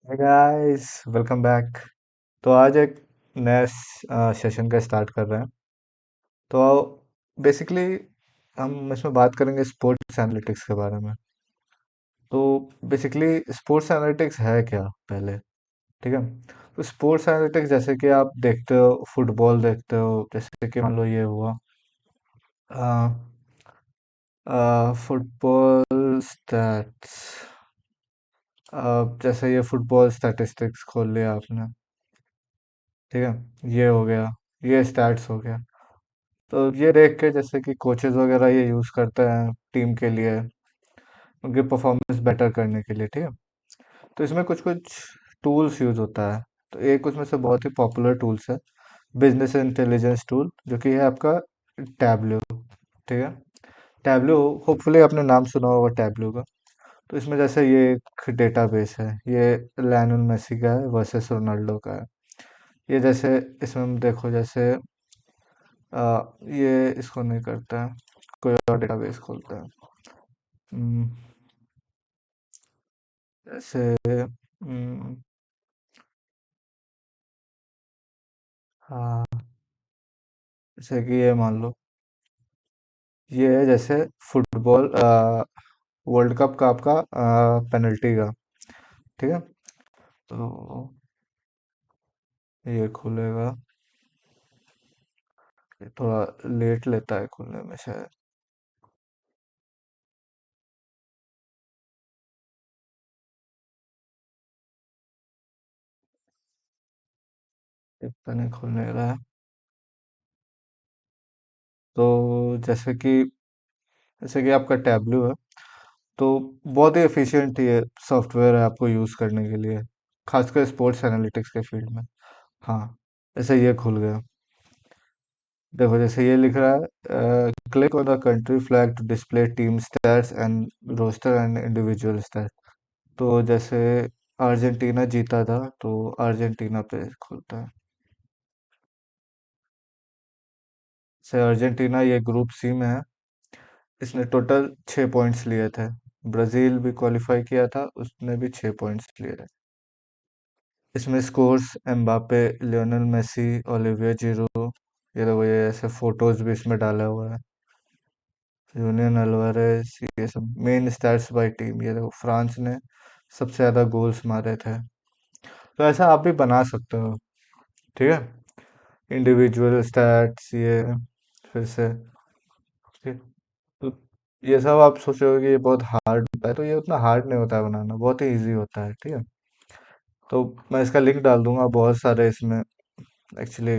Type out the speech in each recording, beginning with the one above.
Hey guys, welcome back. तो आज एक नया सेशन का स्टार्ट कर रहे हैं। तो बेसिकली हम इसमें बात करेंगे स्पोर्ट्स एनालिटिक्स के बारे में। तो बेसिकली स्पोर्ट्स एनालिटिक्स है क्या पहले? ठीक है। तो स्पोर्ट्स एनालिटिक्स जैसे कि आप देखते हो, फुटबॉल देखते हो, जैसे कि मान लो ये हुआ फुटबॉल स्टैट्स। जैसे ये फुटबॉल स्टैटिस्टिक्स खोल लिया आपने। ठीक है, ये हो गया, ये स्टैट्स हो गया। तो ये देख के जैसे कि कोचेस वगैरह ये यूज़ करते हैं टीम के लिए, उनकी परफॉर्मेंस बेटर करने के लिए। ठीक है। तो इसमें कुछ कुछ टूल्स यूज़ होता है। तो एक उसमें से बहुत ही पॉपुलर टूल्स है बिजनेस इंटेलिजेंस टूल, जो कि है आपका टैबलो। ठीक है। टैबलो, होपफुली आपने नाम सुना होगा टैबलो का। तो इसमें जैसे ये एक डेटाबेस है, ये लायनल मेसी का है वर्सेस रोनाल्डो का है। ये जैसे इसमें हम देखो, जैसे ये इसको नहीं करता है, कोई और डेटाबेस खोलता है। हम्म, जैसे हाँ, जैसे कि ये मान लो, ये है जैसे फुटबॉल वर्ल्ड कप का आपका पेनल्टी का। ठीक है। तो ये खुलेगा, ये थोड़ा लेट लेता है खुलने में शायद। इतना नहीं खुलने रहा है। तो जैसे कि आपका टैबलू है, तो बहुत ही एफिशिएंट ये सॉफ्टवेयर है आपको यूज़ करने के लिए, खासकर स्पोर्ट्स एनालिटिक्स के फील्ड में। हाँ, जैसे ये खुल गया। देखो, जैसे ये लिख रहा है, click on the country flag to display team stats and roster and individual stat. तो जैसे अर्जेंटीना जीता था, तो अर्जेंटीना पे खुलता है। जैसे अर्जेंटीना ये ग्रुप सी में है, इसने टोटल 6 पॉइंट्स लिए थे। ब्राजील भी क्वालिफाई किया था, उसने भी 6 पॉइंट्स लिए थे। इसमें scores Mbappe, Lionel Messi, Olivier Giroud, ये तो ये ऐसे फोटोज भी इसमें डाला हुआ है। यूनियन अल्वारेस, ये सब मेन स्टैट्स बाय टीम। ये देखो, फ्रांस ने सबसे ज्यादा गोल्स मारे थे। तो ऐसा आप भी बना सकते हो। ठीक है। इंडिविजुअल स्टैट्स ये फिर से। ठीक। तो ये सब आप सोचोगे कि ये बहुत हार्ड होता है, तो ये उतना हार्ड नहीं होता है बनाना, बहुत ही इजी होता है। ठीक है। तो मैं इसका लिंक डाल दूंगा, बहुत सारे इसमें एक्चुअली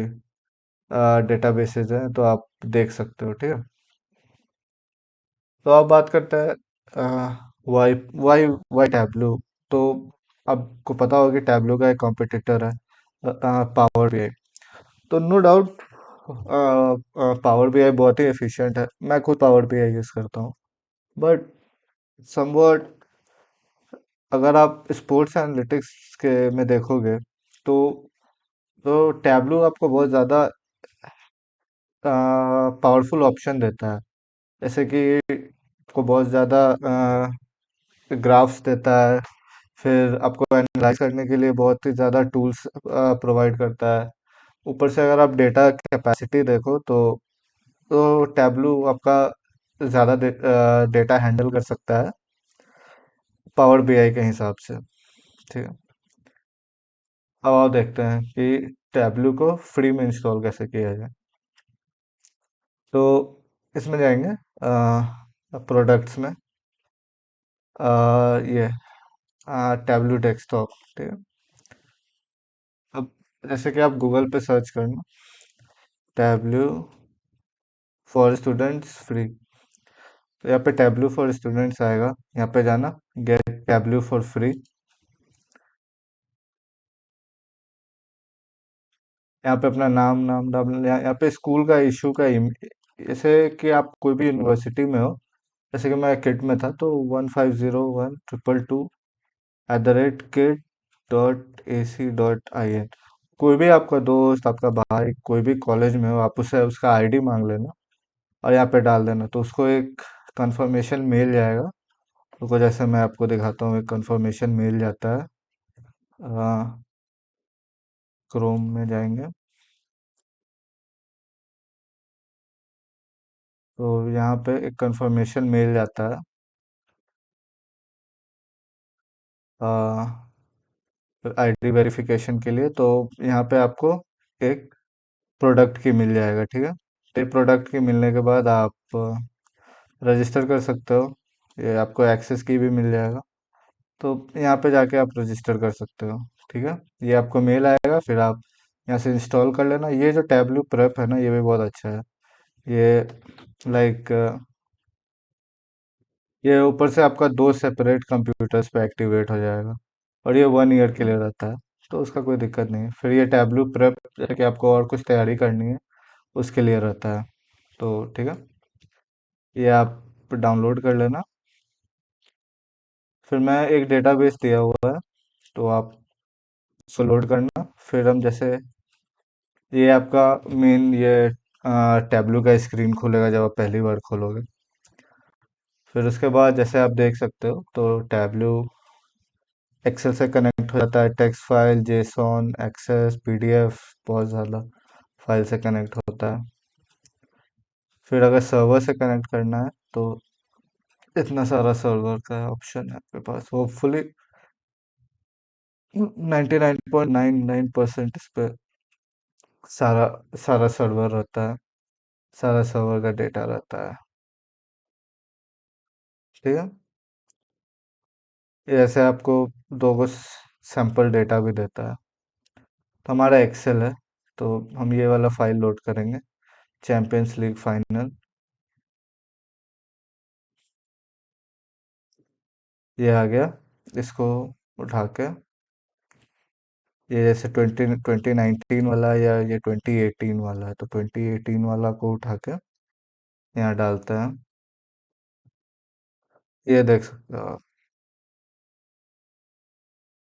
डेटाबेसेस हैं, तो आप देख सकते हो। ठीक है। तो आप बात करते हैं वाई वाई वाई टैब्लू। तो आपको पता होगा कि टैब्लू का एक कॉम्पिटिटर है पावर बीआई। तो नो डाउट पावर बीआई बहुत ही एफिशिएंट है, मैं खुद पावर बीआई यूज़ करता हूँ। बट समवट अगर आप स्पोर्ट्स एनालिटिक्स के में देखोगे, तो टैब्लू आपको बहुत ज़्यादा पावरफुल ऑप्शन देता है। जैसे कि आपको बहुत ज़्यादा ग्राफ्स देता है, फिर आपको एनालाइज करने के लिए बहुत ही ज़्यादा टूल्स प्रोवाइड करता है। ऊपर से अगर आप डेटा कैपेसिटी देखो, तो टैबलू आपका ज़्यादा डेटा हैंडल कर सकता है पावर बीआई के हिसाब से। ठीक है। अब आप देखते हैं कि टैबलू को फ्री में इंस्टॉल कैसे किया जाए। तो इसमें जाएंगे प्रोडक्ट्स में, ये टैबलू डेस्कटॉप। ठीक है। अब जैसे कि आप गूगल पे सर्च करना टैबलू फॉर स्टूडेंट्स फ्री, तो यहाँ पे टैबलू फॉर स्टूडेंट्स आएगा, यहाँ पे जाना, गेट टैबलू फॉर फ्री। यहाँ पे अपना नाम नाम डालना, यहाँ पे स्कूल का इशू का जैसे कि आप कोई भी यूनिवर्सिटी में हो। जैसे कि मैं किट में था, तो 1501222@kit.ac.in। कोई भी आपका दोस्त, आपका भाई कोई भी कॉलेज में हो, आप उससे उसका आईडी मांग लेना और यहाँ पे डाल देना, तो उसको एक कंफर्मेशन मेल जाएगा। तो जैसे मैं आपको दिखाता हूँ, एक कंफर्मेशन मेल जाता है क्रोम में जाएंगे तो यहाँ पे एक कंफर्मेशन मेल जाता है आईडी वेरिफिकेशन के लिए। तो यहाँ पे आपको एक प्रोडक्ट की मिल जाएगा, ठीक है। एक प्रोडक्ट की मिलने के बाद आप रजिस्टर कर सकते हो। ये आपको एक्सेस की भी मिल जाएगा, तो यहाँ पे जाके आप रजिस्टर कर सकते हो, ठीक है। ये आपको मेल आएगा, फिर आप यहाँ से इंस्टॉल कर लेना। ये जो टैबलू प्रेप है ना, ये भी बहुत अच्छा है। ये लाइक ये ऊपर से आपका दो सेपरेट कंप्यूटर्स पे एक्टिवेट हो जाएगा, और ये 1 ईयर के लिए रहता है, तो उसका कोई दिक्कत नहीं है। फिर ये टैबलू प्रेप जैसे कि आपको और कुछ तैयारी करनी है उसके लिए रहता है, तो ठीक है। ये आप डाउनलोड कर लेना। फिर मैं एक डेटाबेस दिया हुआ है, तो आप उसको लोड करना। फिर हम जैसे ये आपका मेन ये टैबलू का स्क्रीन खुलेगा जब आप पहली बार खोलोगे। फिर उसके बाद जैसे आप देख सकते हो, तो टैबलू एक्सेल से कनेक्ट हो जाता है, text file, JSON, access, PDF, बहुत ज़्यादा फाइल से कनेक्ट होता है। फिर अगर सर्वर से कनेक्ट करना है तो इतना सारा सर्वर का ऑप्शन है आपके पास। होपफुली 99.99% इस पे सारा सारा सर्वर रहता है, सारा सर्वर का डेटा रहता है, ठीक है। ये ऐसे आपको दो गो सैंपल डेटा भी देता है। तो हमारा एक्सेल है, तो हम ये वाला फाइल लोड करेंगे, चैंपियंस लीग फाइनल। ये आ गया, इसको उठा के ये जैसे 2019 वाला या ये 2018 वाला है, तो 2018 वाला को उठा के यहाँ डालते हैं। ये देख सकते हो आप,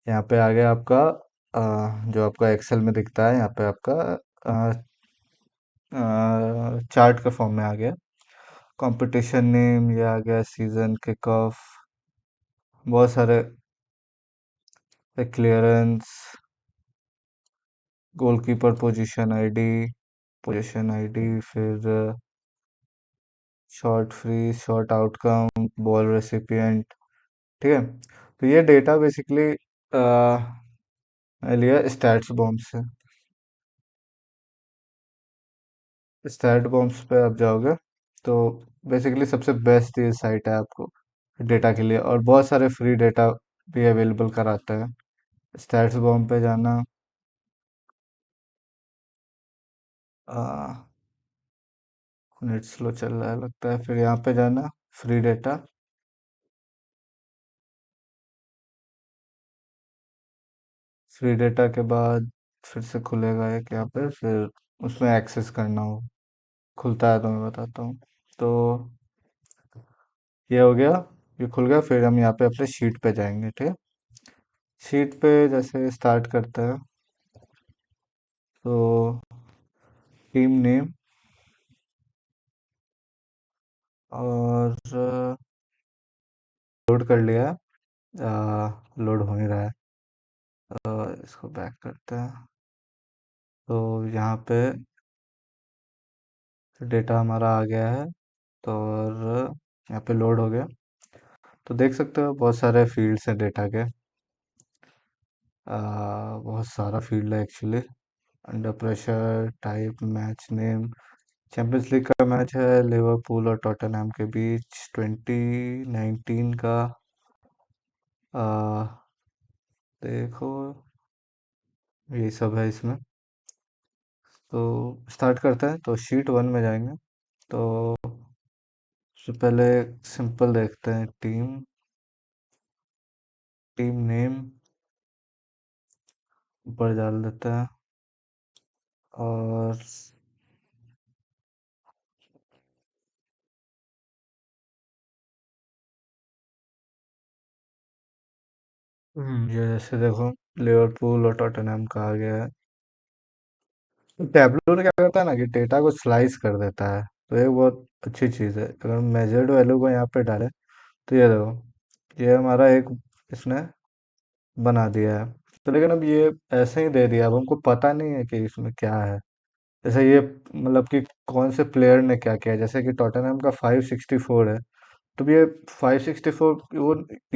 यहाँ पे आ गया आपका जो आपका एक्सेल में दिखता है, यहाँ पे आपका चार्ट के फॉर्म में आ गया। कंपटीशन नेम ये आ गया, सीजन किक ऑफ, बहुत सारे क्लियरेंस, गोलकीपर पोजीशन आईडी, फिर shot free, shot outcome, ball recipient, ठीक है। तो ये डेटा बेसिकली लिया स्टैट्स बॉम्ब से। स्टैट बॉम्ब्स पे आप जाओगे तो बेसिकली सबसे बेस्ट ये साइट है आपको डेटा के लिए, और बहुत सारे फ्री डेटा भी अवेलेबल कराता है। स्टैट्स बॉम्ब पे जाना, नेट स्लो चल रहा है लगता है। फिर यहाँ पे जाना, फ्री डेटा। फ्री डेटा के बाद फिर से खुलेगा एक यहाँ पे, फिर उसमें एक्सेस करना हो, खुलता है तो मैं बताता हूँ। तो ये हो गया, ये खुल गया। फिर हम यहाँ पे अपने शीट पे जाएंगे, ठीक है। शीट पे जैसे स्टार्ट करते हैं, तो टीम नेम, और लोड कर लिया है, लोड हो नहीं रहा है, इसको बैक करते हैं। तो यहाँ पे डेटा हमारा आ गया है, तो और यहाँ पे लोड हो गया। तो देख सकते हो बहुत सारे फील्ड्स हैं डेटा के, बहुत सारा फील्ड है actually. Under pressure, type, match name, champions league का मैच है लिवरपूल और टॉटनहम के बीच 2019 का। आ, देखो यही सब है इसमें। तो स्टार्ट करते हैं, तो शीट 1 में जाएंगे। तो सबसे पहले सिंपल देखते हैं, टीम नेम ऊपर डाल देते हैं, और ये जैसे देखो लिवरपूल और टॉटनहम का आ गया है। तो टैबलू क्या करता है ना कि डेटा को स्लाइस कर देता है, तो ये बहुत अच्छी चीज़ है। अगर हम मेजर्ड वैल्यू को यहाँ पे डालें, तो ये देखो, ये हमारा एक इसने बना दिया है। तो लेकिन अब ये ऐसे ही दे दिया, अब हमको पता नहीं है कि इसमें क्या है। जैसे ये मतलब कि कौन से प्लेयर ने क्या किया, जैसे कि टॉटनहम का 564 है। तो ये 564 वो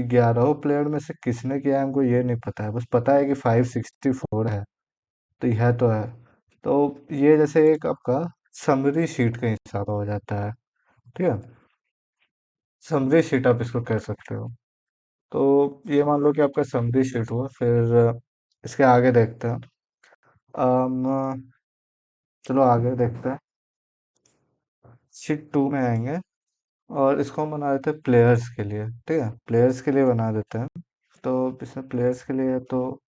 11 प्लेयर में से किसने किया है हमको ये नहीं पता है, बस पता है कि 564 है। तो यह तो है। तो ये जैसे एक आपका समरी शीट का हिसाब हो जाता है। ठीक है, समरी शीट आप इसको कह सकते हो। तो ये मान लो कि आपका समरी शीट हुआ, फिर इसके आगे देखते हैं। अम, चलो आगे देखते हैं। शीट 2 में आएंगे और इसको हम बना देते हैं प्लेयर्स के लिए। ठीक है, प्लेयर्स के लिए बना देते हैं। तो इसमें प्लेयर्स के लिए है, तो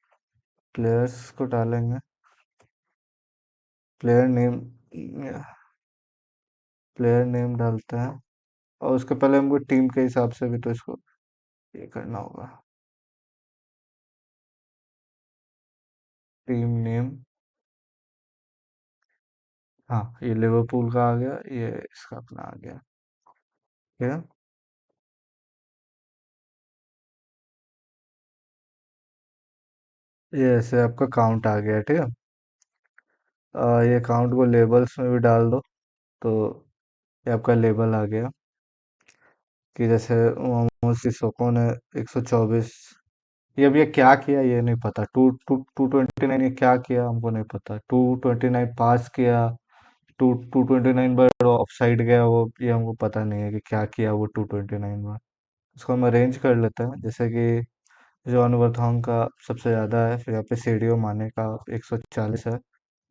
प्लेयर्स को डालेंगे। प्लेयर नेम, प्लेयर नेम डालते हैं। और उसके पहले हमको टीम के हिसाब से भी तो इसको ये करना होगा। टीम नेम, हाँ ये लिवरपूल का आ गया, ये इसका अपना आ गया। ठीक है, ये ऐसे आपका काउंट आ गया। ठीक है, ये काउंट को लेबल्स में भी डाल दो। तो ये आपका लेबल आ गया कि जैसे मोहम्मद सिसोको ने 124, ये अब ये क्या किया ये नहीं पता। टू टू 229 ये क्या किया हमको नहीं पता। 229 पास किया, 229 बार ऑफ साइड गया, वो ये हमको पता नहीं है कि क्या किया वो 229 बार। इसको हम अरेंज कर लेते हैं, जैसे कि जॉन वर्थोंग का सबसे ज़्यादा है, फिर यहाँ पे सेडियो माने का 140 है,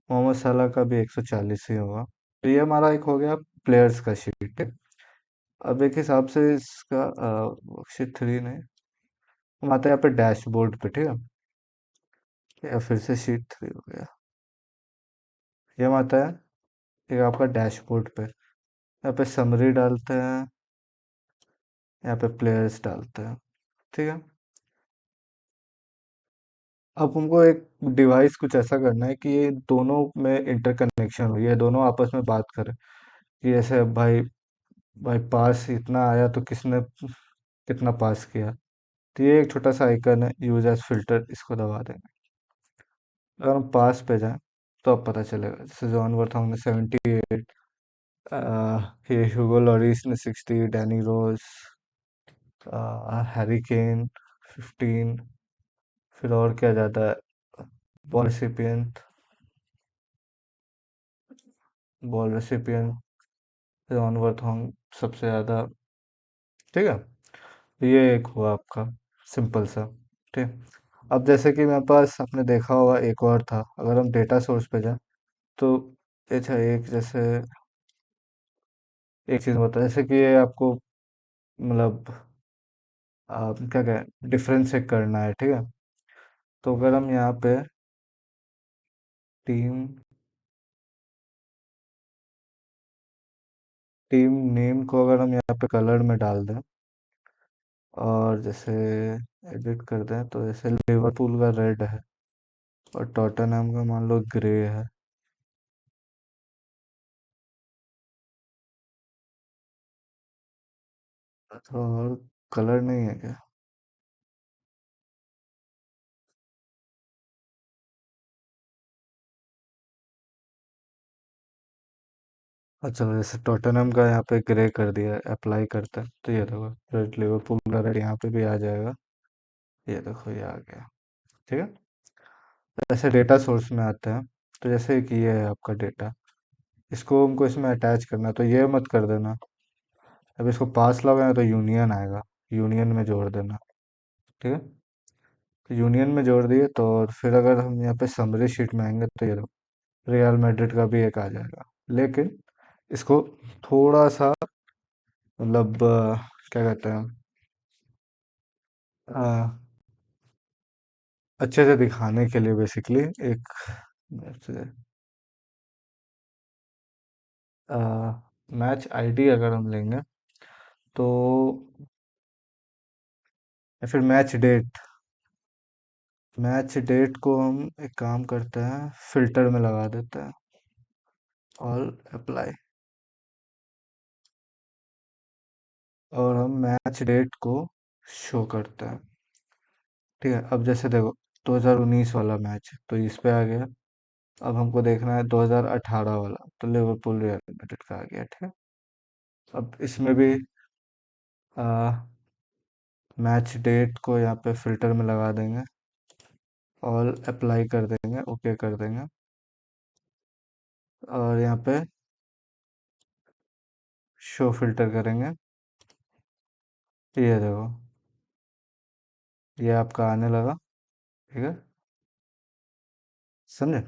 मोहम्मद सलाह का भी 140 ही होगा। तो ये हमारा एक हो गया प्लेयर्स का शीट। अब एक हिसाब से इसका शीट 3 नहीं, हम आते हैं यहाँ पे डैशबोर्ड पे। ठीक है, या फिर से शीट 3 हो गया। ये हम आता है एक आपका डैशबोर्ड पे, यहाँ पे समरी डालते हैं, यहाँ पे प्लेयर्स डालते हैं। ठीक है, अब हमको एक डिवाइस कुछ ऐसा करना है कि ये दोनों में इंटरकनेक्शन हो, ये दोनों आपस में बात करें कि ऐसे भाई, भाई पास इतना आया तो किसने कितना पास किया। तो ये एक छोटा सा आइकन है, यूज एज फिल्टर, इसको दबा देंगे। अगर हम पास पे जाएं तो अब पता चलेगा, जैसे जॉन वर्थोंग ने 78, ये ह्यूगो लॉरिस ने 60, डैनी रोज, हैरी केन 15, फिर और क्या जाता है, ball recipient, ball recipient Jan Vertonghen सबसे ज़्यादा। ठीक है, तो ये एक हुआ आपका सिंपल सा। ठीक, अब जैसे कि मेरे पास आपने देखा होगा एक और था, अगर हम डेटा सोर्स पे जाएं तो अच्छा एक जैसे एक चीज़ बता, जैसे कि ये आपको मतलब आप क्या कहें डिफरेंशिएट करना है। ठीक है, तो अगर हम यहाँ पे टीम टीम नेम को अगर हम यहाँ पे कलर में डाल दें और जैसे एडिट कर दें, तो जैसे लिवरपूल का रेड है और टॉटनहम का मान लो ग्रे है। तो और कलर नहीं है क्या? अच्छा, जैसे टॉटनहम का यहाँ पे ग्रे कर दिया, अप्लाई करते हैं तो ये देखो रेड, लिवरपूल का रेड यहाँ पे भी आ जाएगा। ये देखो ये आ गया। ठीक है, जैसे डेटा सोर्स में आते हैं, तो जैसे कि ये है आपका डेटा, इसको हमको इसमें अटैच करना है, तो ये मत कर देना। अब इसको पास लगाना तो यूनियन आएगा, यूनियन में जोड़ देना। ठीक है, तो यूनियन में जोड़ दिए, तो और फिर अगर हम यहाँ पे समरी शीट में आएंगे तो ये रियल मैड्रिड का भी एक आ जाएगा। लेकिन इसको थोड़ा सा मतलब क्या कहते हैं, अ, अच्छे से दिखाने के लिए बेसिकली एक मैच आईडी अगर हम लेंगे तो, या फिर मैच डेट को हम एक काम करते हैं, फिल्टर में लगा देते हैं, ऑल अप्लाई, और हम मैच डेट को शो करते हैं। ठीक है, अब जैसे देखो 2019 वाला मैच तो इस पे आ गया। अब हमको देखना है 2018 वाला, तो लिवरपूल रियल मैड्रिड का आ गया, ठीक है। अब इसमें भी मैच डेट को यहाँ पे फिल्टर में लगा देंगे, ऑल अप्लाई कर देंगे, ओके कर देंगे। और यहाँ पे शो फिल्टर करेंगे। ये देखो, ये आपका आने लगा, ठीक है, समझे।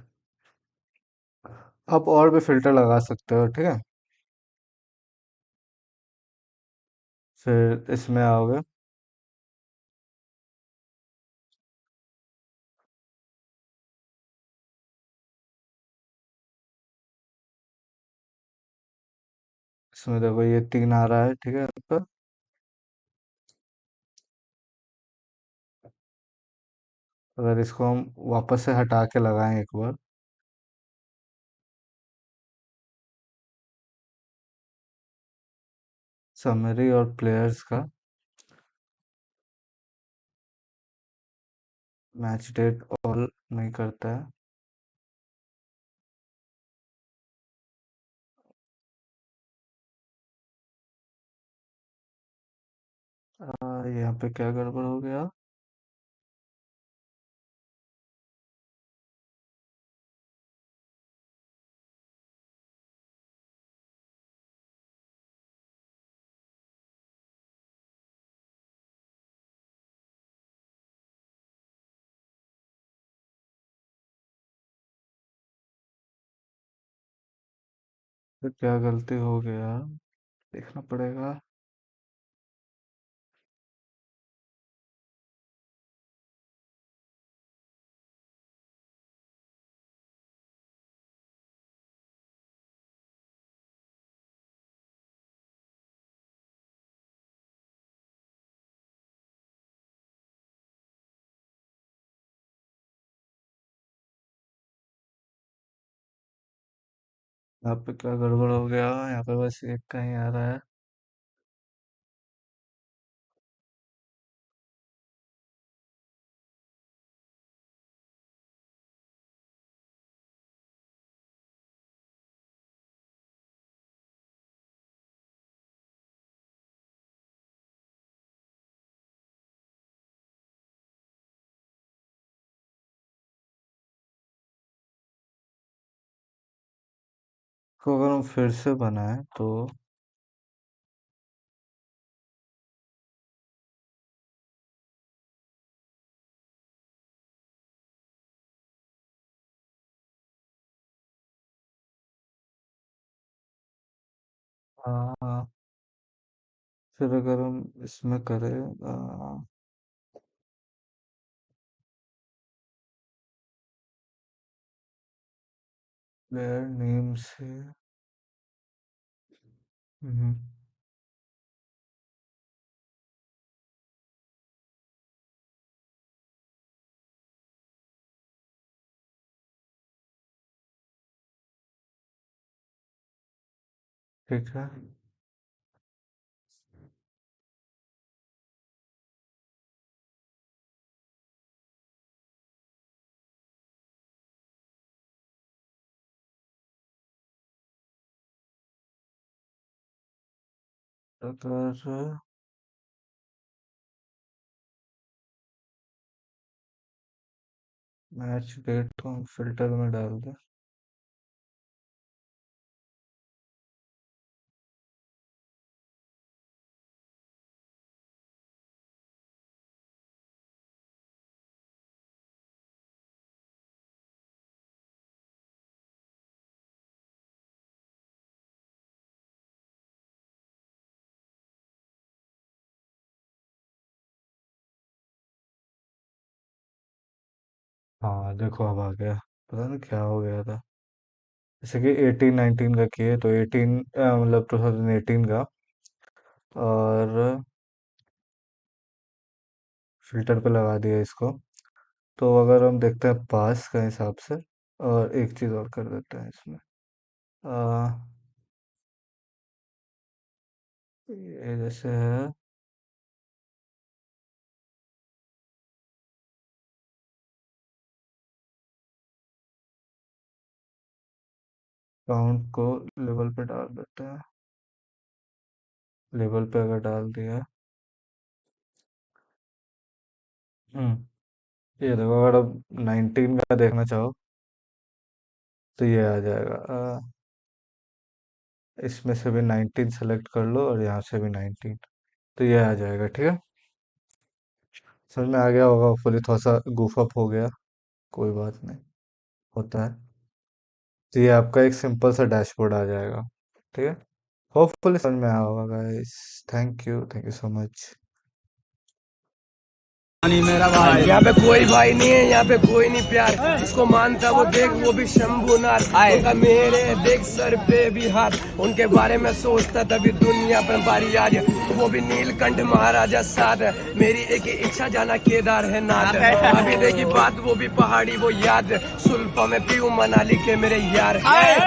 आप और भी फिल्टर लगा सकते हो, ठीक है। फिर इसमें आओगे, इसमें देखो ये 3 आ रहा है, ठीक है आपका। अगर इसको हम वापस से हटा के लगाएं एक बार, समरी और प्लेयर्स का मैच डेट ऑल नहीं करता है। यहाँ पे क्या गड़बड़ हो गया। तो क्या गलती हो गया, देखना पड़ेगा। यहाँ पे क्या गड़बड़ हो गया, यहाँ पे बस एक का ही आ रहा है। तो अगर हम फिर से बनाए तो आ, फिर अगर हम इसमें करें प्लेयर नेम से, हम्म, ठीक है। अगर मैच डेट को हम फिल्टर में डाल दें, हाँ देखो अब आ गया। पता नहीं क्या हो गया था। जैसे कि 18-19 का किए तो 18 मतलब 2018 का, और फिल्टर पे लगा दिया इसको। तो अगर हम देखते हैं पास का हिसाब से, और एक चीज़ और कर देते हैं इसमें, आ, ये जैसे है, काउंट को लेवल पे डाल देते हैं। लेवल पे अगर डाल दिया, ये देखो, अगर अब 19 का देखना चाहो तो ये आ जाएगा। इसमें से भी 19 सेलेक्ट कर लो और यहाँ से भी 19, तो ये आ जाएगा। ठीक है, समझ में आ गया होगा। फुली थोड़ा सा goof अप हो गया, कोई बात नहीं, होता है। तो ये आपका एक सिंपल सा डैशबोर्ड आ जाएगा। ठीक है, होपफुली समझ में आया होगा guys. Thank you so much. मेरा भाई यहाँ पे कोई भाई नहीं है, यहाँ पे कोई नहीं प्यार, जिसको मानता वो देख, वो भी शंभुनाथ। उनका मेरे देख सर पे भी हाथ, उनके बारे में सोचता तभी दुनिया पर बारी आ रही, वो भी नीलकंठ महाराजा साथ है। मेरी एक ही इच्छा, जाना केदार है नाथ। अभी देखी बात, वो भी पहाड़ी वो याद, सुल्फा में पीऊ मनाली के मेरे यार।